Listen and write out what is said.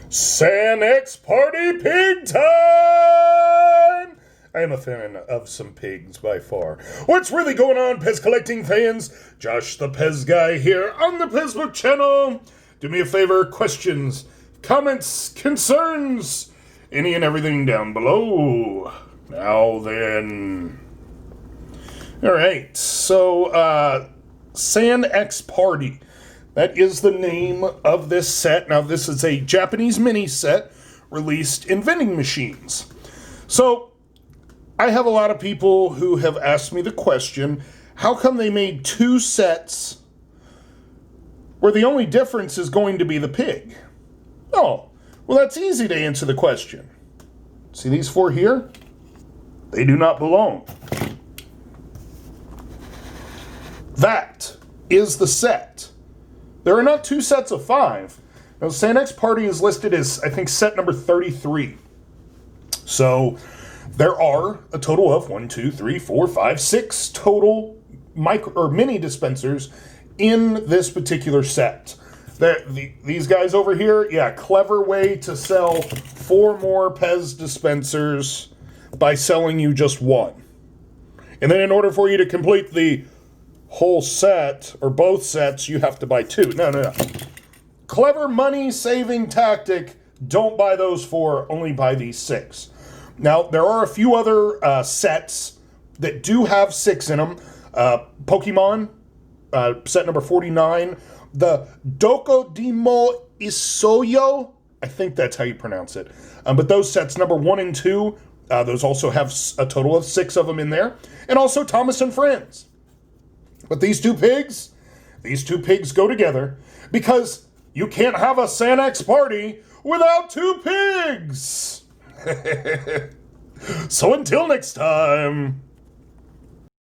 San X Party Pig Time! I am a fan of some pigs by far. What's really going on, PEZ collecting fans? Josh the PEZ guy here on the PEZbook channel. Do me a favor, questions, comments, concerns, any and everything down below. Now then. Alright, so, San X Party. That is the name of this set. Now, this is a Japanese mini set released in vending machines. So, I have a lot of people who have asked me the question, how come they made two sets where the only difference is going to be the pig? Oh, well, that's easy to answer the question. See these four here? They do not belong. That is the set. There are not two sets of five. Now, San X Party is listed as, I think, set number 33. So, there are a total of 6 total micro or mini dispensers in this particular set. These guys over here, yeah, clever way to sell 4 more PEZ dispensers by selling you just one. And then in order for you to complete the whole set, or both sets, you have to buy 2. No. Clever money-saving tactic. Don't buy those 4, only buy these 6. Now, there are a few other sets that do have 6 in them. Pokemon, set number 49. The Dokodemo Isoyo, I think that's how you pronounce it. But those sets, number 1 and 2, those also have a total of 6 of them in there. And also Thomas and Friends. But these two pigs go together because you can't have a San X Party without 2 pigs. So until next time.